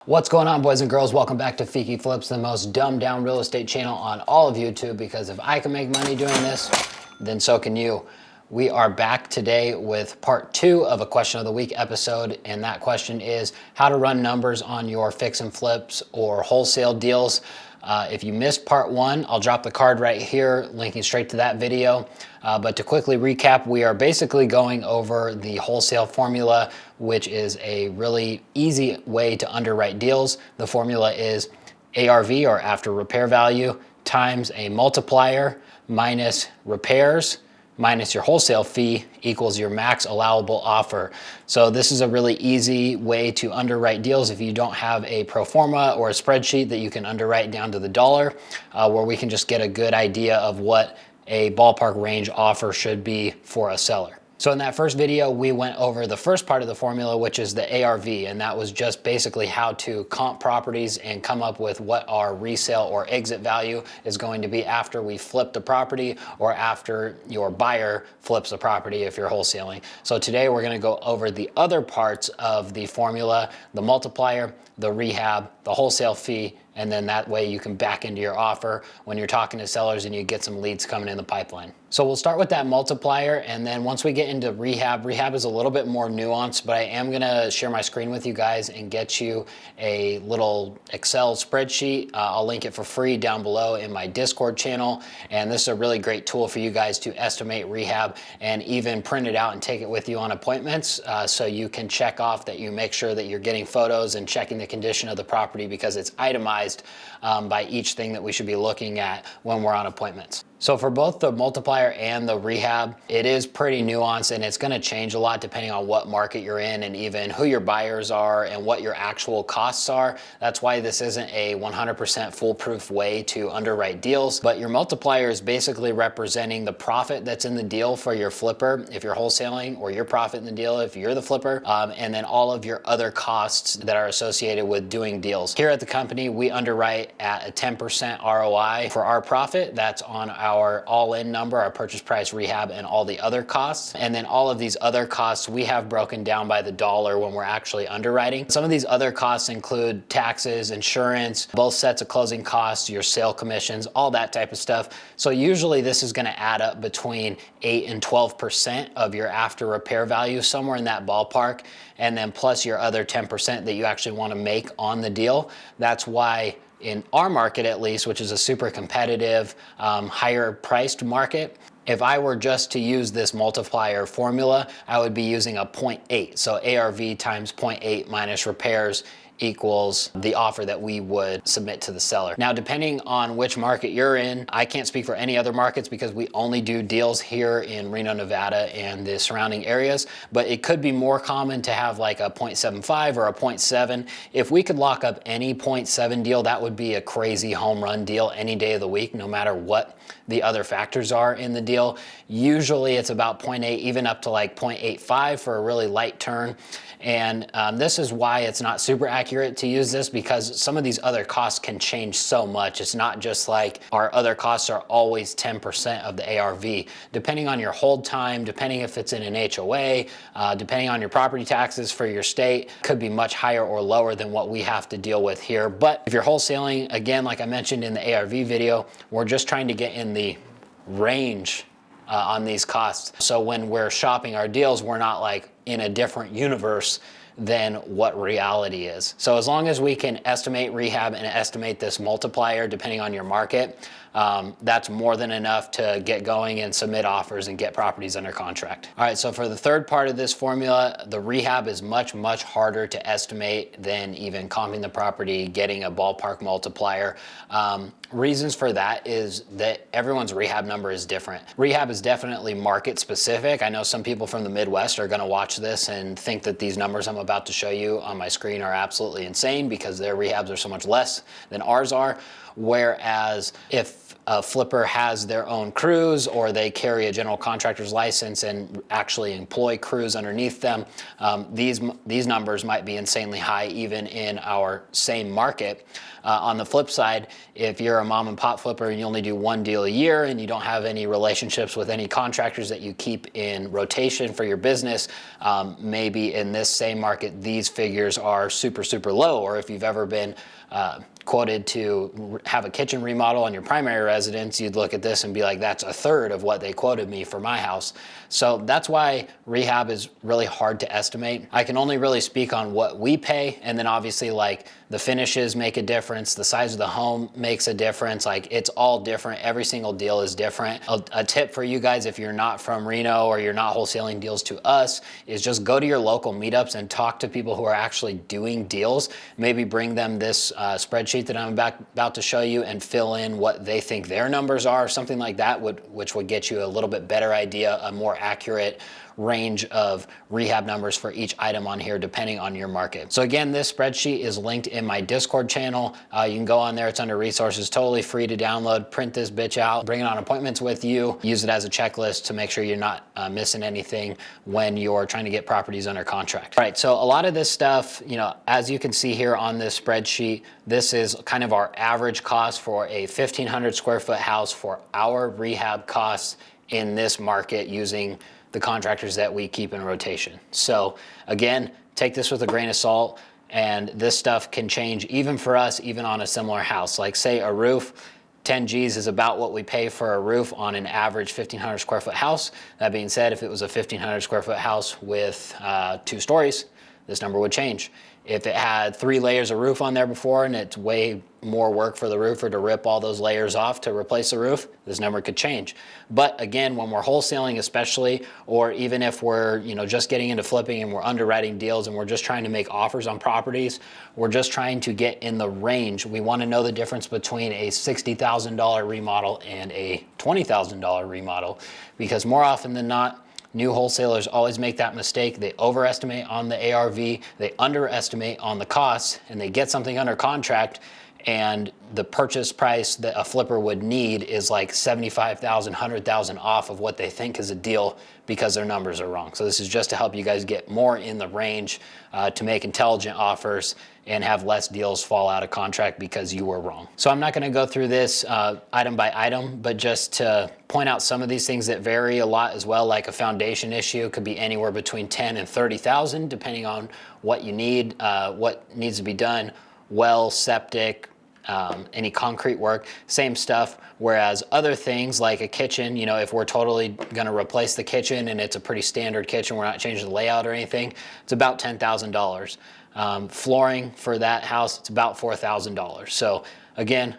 What's going on, boys and girls? Welcome back to FEEKI Flips, the most dumbed down real estate channel on all of YouTube, because if I can make money doing this, then so can you. We are back today with part 2 of a question of the week episode, and that question is how to run numbers on your fix and flips or wholesale deals. If you missed part 1, I'll drop the card right here, linking straight to that video. But to quickly recap, we are basically going over the wholesale formula, which is a really easy way to underwrite deals. The formula is ARV, or after repair value, times a multiplier minus repairs minus your wholesale fee equals your max allowable offer. So this is a really easy way to underwrite deals if you don't have a pro forma or a spreadsheet that you can underwrite down to the dollar, where we can just get a good idea of what a ballpark range offer should be for a seller. So in that first video, we went over the first part of the formula, which is the ARV, and that was just basically how to comp properties and come up with what our resale or exit value is going to be after we flip the property or after your buyer flips the property if you're wholesaling. So today we're going to go over the other parts of the formula, the multiplier, the rehab, the wholesale fee, and then that way you can back into your offer when you're talking to sellers and you get some leads coming in the pipeline. So we'll start with that multiplier, and then once we get into rehab is a little bit more nuanced, but I am gonna share my screen with you guys and get you a little Excel spreadsheet. I'll link it for free down below in my Discord channel, and this is a really great tool for you guys to estimate rehab and even print it out and take it with you on appointments, so you can check off that you make sure that you're getting photos and checking the condition of the property, because it's itemized by each thing that we should be looking at when we're on appointments. So for both the multiplier and the rehab, it is pretty nuanced, and it's going to change a lot depending on what market you're in and even who your buyers are and what your actual costs are. That's why this isn't a 100% foolproof way to underwrite deals. But your multiplier is basically representing the profit that's in the deal for your flipper if you're wholesaling, or your profit in the deal if you're the flipper, and then all of your other costs that are associated with doing deals. Here at the company, we underwrite at a 10% ROI for our profit. That's on our all-in number, our purchase price, rehab, and all the other costs. And then all of these other costs we have broken down by the dollar when we're actually underwriting. Some of these other costs include taxes, insurance, both sets of closing costs, your sale commissions, all that type of stuff. So usually this is going to add up between 8 and 12% of your after repair value, somewhere in that ballpark, and then plus your other 10% that you actually want to make on the deal. That's why in our market, at least, which is a super competitive, higher priced market, if I were just to use this multiplier formula, I would be using a 0.8. So ARV times 0.8 minus repairs equals the offer that we would submit to the seller. Now, depending on which market you're in, I can't speak for any other markets because we only do deals here in Reno, Nevada and the surrounding areas, but it could be more common to have like a 0.75 or a 0.7. If we could lock up any 0.7 deal, that would be a crazy home run deal any day of the week, no matter what the other factors are in the deal. Usually it's about 0.8, even up to like 0.85 for a really light turn. And this is why it's not super accurate to use this, because some of these other costs can change so much. It's not just like our other costs are always 10% of the ARV. Depending on your hold time, depending if it's in an HOA, depending on your property taxes for your state, could be much higher or lower than what we have to deal with here. But if you're wholesaling, again, like I mentioned in the ARV video, we're just trying to get in the range on these costs. So when we're shopping our deals, we're not like in a different universe than what reality is. So as long as we can estimate rehab and estimate this multiplier, depending on your market, that's more than enough to get going and submit offers and get properties under contract. All right, so for the third part of this formula, the rehab is much, much harder to estimate than even comping the property, getting a ballpark multiplier. Reasons for that is that everyone's rehab number is different. Rehab is definitely market specific. I know some people from the Midwest are gonna watch this and think that these numbers I'm about to show you on my screen are absolutely insane because their rehabs are so much less than ours are. Whereas if a flipper has their own crews or they carry a general contractor's license and actually employ crews underneath them, these numbers might be insanely high even in our same market. On the flip side, if you're a mom and pop flipper and you only do one deal a year and you don't have any relationships with any contractors that you keep in rotation for your business, maybe in this same market, these figures are super, super low. Or if you've ever been quoted to have a kitchen remodel on your primary residence, you'd look at this and be like, that's a third of what they quoted me for my house. So that's why rehab is really hard to estimate. I can only really speak on what we pay, and then obviously like the finishes make a difference, the size of the home makes a difference, like it's all different. Every single deal is different. A tip for you guys, if you're not from Reno or you're not wholesaling deals to us, is just go to your local meetups and talk to people who are actually doing deals. Maybe bring them this spreadsheet that I'm about to show you and fill in what they think their numbers are, something like that, which would get you a little bit better idea, a more accurate range of rehab numbers for each item on here depending on your market. So again, this spreadsheet is linked in my Discord channel. You can go on there, it's under resources, totally free to download. Print this bitch out, bring it on appointments with you, use it as a checklist to make sure you're not missing anything when you're trying to get properties under contract. All right, so a lot of this stuff, you know, as you can see here on this spreadsheet, this is kind of our average cost for a 1,500 square foot house for our rehab costs in this market using the contractors that we keep in rotation. So again, take this with a grain of salt, and this stuff can change even for us, even on a similar house. Like say a roof, 10 G's is about what we pay for a roof on an average 1,500 square foot house. That being said, if it was a 1,500 square foot house with 2 stories, this number would change. If it had 3 layers of roof on there before and it's way more work for the roofer to rip all those layers off to replace the roof, this number could change. But again, when we're wholesaling especially, or even if we're, you know, just getting into flipping and we're underwriting deals and we're just trying to make offers on properties, we're just trying to get in the range. We want to know the difference between a $60,000 remodel and a $20,000 remodel, because more often than not, new wholesalers always make that mistake. They overestimate on the ARV, they underestimate on the costs, and they get something under contract, and the purchase price that a flipper would need is like $75,000, $100,000 off of what they think is a deal because their numbers are wrong. So this is just to help you guys get more in the range to make intelligent offers and have less deals fall out of contract because you were wrong. So I'm not gonna go through this item by item, but just to point out some of these things that vary a lot as well, like a foundation issue could be anywhere between 10 and 30,000 depending on what you need, what needs to be done. Well, septic, any concrete work, same stuff. Whereas other things like a kitchen, you know, if we're totally gonna replace the kitchen and it's a pretty standard kitchen, we're not changing the layout or anything, it's about $10,000. Flooring for that house, it's about $4,000. So again,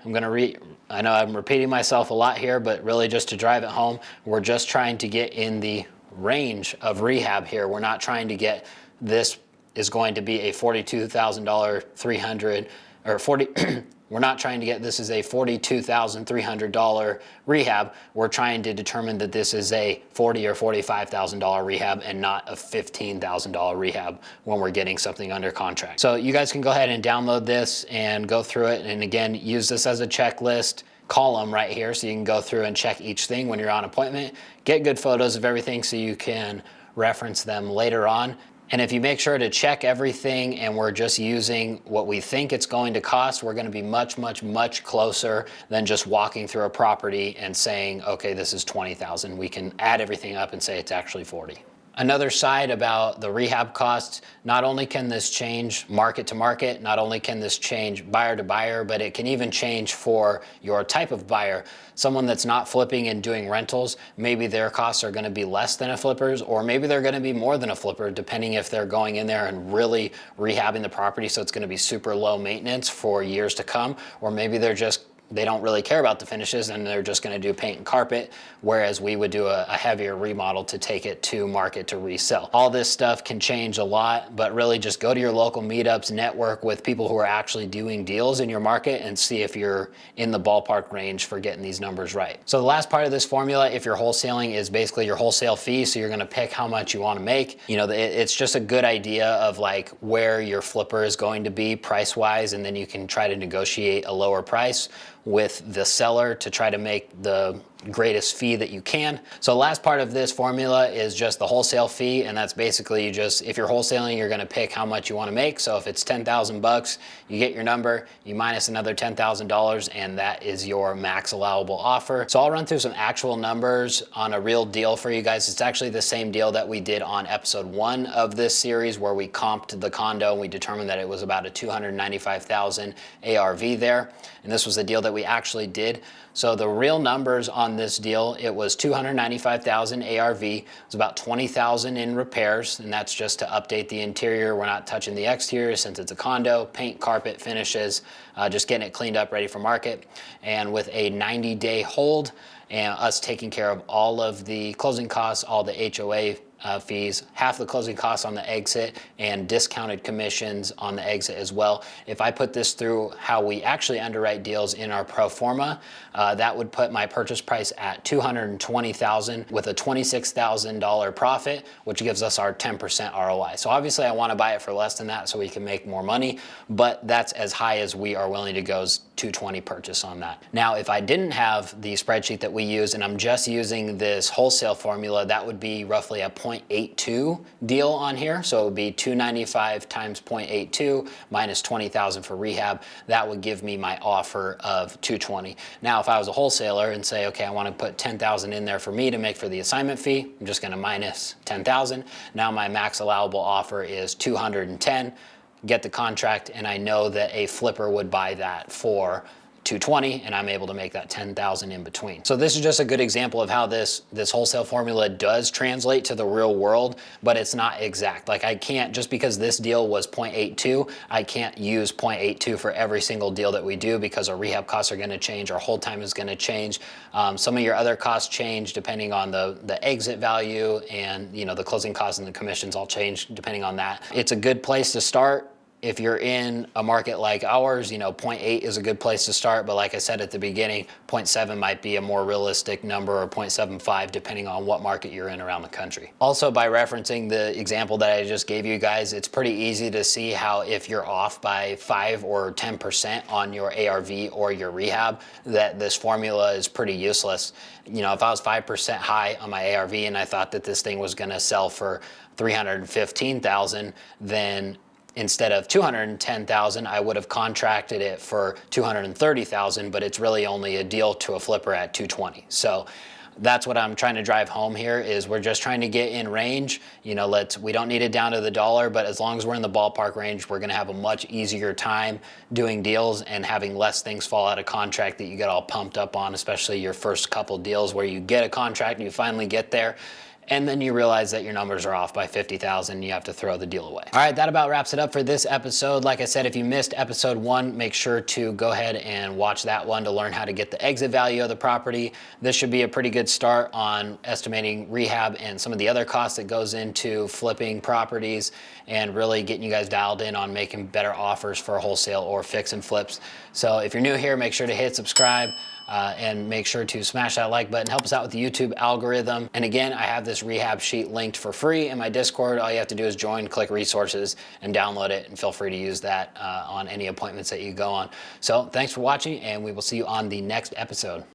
I know I'm repeating myself a lot here, but really just to drive it home, we're just trying to get in the range of rehab here. We're not trying to get, this is going to be a $42,000, 300, or 40, we're not trying to get, this is a $42,300 rehab. We're trying to determine that this is a $40,000 or $45,000 rehab and not a $15,000 rehab when we're getting something under contract. So you guys can go ahead and download this and go through it. And again, use this as a checklist column right here so you can go through and check each thing when you're on appointment. Get good photos of everything so you can reference them later on. And if you make sure to check everything and we're just using what we think it's going to cost, we're going to be much, much, much closer than just walking through a property and saying, okay, this is 20,000. We can add everything up and say it's actually 40. Another side about the rehab costs, not only can this change market to market, not only can this change buyer to buyer, but it can even change for your type of buyer. Someone that's not flipping and doing rentals, maybe their costs are going to be less than a flipper's, or maybe they're going to be more than a flipper, depending if they're going in there and really rehabbing the property so it's going to be super low maintenance for years to come, or maybe they don't really care about the finishes and they're just going to do paint and carpet, whereas we would do a heavier remodel to take it to market to resell. All this stuff can change a lot, but really just go to your local meetups, network with people who are actually doing deals in your market and see if you're in the ballpark range for getting these numbers right. So the last part of this formula, if you're wholesaling, is basically your wholesale fee. So you're going to pick how much you want to make. You know, it's just a good idea of like where your flipper is going to be price-wise, and then you can try to negotiate a lower price. with the seller to try to make the greatest fee that you can. So the last part of this formula is just the wholesale fee, and that's basically you just, if you're wholesaling, you're gonna pick how much you wanna make. So if it's 10,000 bucks, you get your number, you minus another $10,000, and that is your max allowable offer. So I'll run through some actual numbers on a real deal for you guys. It's actually the same deal that we did on episode 1 of this series, where we comped the condo and we determined that it was about a 295,000 ARV there. And this was the deal that we actually did. So the real numbers on this deal, it was 295,000 ARV. It was about 20,000 in repairs, and that's just to update the interior. We're not touching the exterior since it's a condo. Paint, carpet, finishes, just getting it cleaned up, ready for market. And with a 90-day hold and us taking care of all of the closing costs, all the HOA fees, half the closing costs on the exit, and discounted commissions on the exit as well. If I put this through how we actually underwrite deals in our pro forma, that would put my purchase price at $220,000 with a $26,000 profit, which gives us our 10% ROI. So obviously I want to buy it for less than that so we can make more money, but that's as high as we are willing to go, is $220 purchase on that. Now, if I didn't have the spreadsheet that we use and I'm just using this wholesale formula, that would be roughly a 0.82 deal on here. So it would be 295 times 0.82 minus 20,000 for rehab. That would give me my offer of 220. Now, if I was a wholesaler and say, okay, I want to put 10,000 in there for me to make for the assignment fee, I'm just going to minus 10,000. Now my max allowable offer is 210. Get the contract, and I know that a flipper would buy that for 220, and I'm able to make that 10,000 in between. So this is just a good example of how this wholesale formula does translate to the real world, but it's not exact. Like, I can't, just because this deal was 0.82, I can't use 0.82 for every single deal that we do, because our rehab costs are gonna change, our hold time is gonna change. Some of your other costs change depending on the exit value, and the closing costs and the commissions all change depending on that. It's a good place to start. If you're in a market like ours, 0.8 is a good place to start. But like I said at the beginning, 0.7 might be a more realistic number, or 0.75, depending on what market you're in around the country. Also, by referencing the example that I just gave you guys, it's pretty easy to see how if you're off by 5 or 10% on your ARV or your rehab, that this formula is pretty useless. If I was 5% high on my ARV and I thought that this thing was gonna sell for 315,000, then instead of 210,000, I would have contracted it for 230,000, but it's really only a deal to a flipper at 220. So that's what I'm trying to drive home here, is we're just trying to get in range. We don't need it down to the dollar, but as long as we're in the ballpark range, we're gonna have a much easier time doing deals and having less things fall out of contract that you get all pumped up on, especially your first couple deals where you get a contract and you finally get there, and then you realize that your numbers are off by 50,000 and you have to throw the deal away. All right, that about wraps it up for this episode. Like I said, if you missed episode 1, make sure to go ahead and watch that one to learn how to get the exit value of the property. This should be a pretty good start on estimating rehab and some of the other costs that goes into flipping properties, and really getting you guys dialed in on making better offers for wholesale or fix and flips. So if you're new here, make sure to hit subscribe. And make sure to smash that like button. Help us out with the YouTube algorithm. And again, I have this rehab sheet linked for free in my Discord. All you have to do is join, click resources, and download it, and feel free to use that on any appointments that you go on. So thanks for watching, and we will see you on the next episode.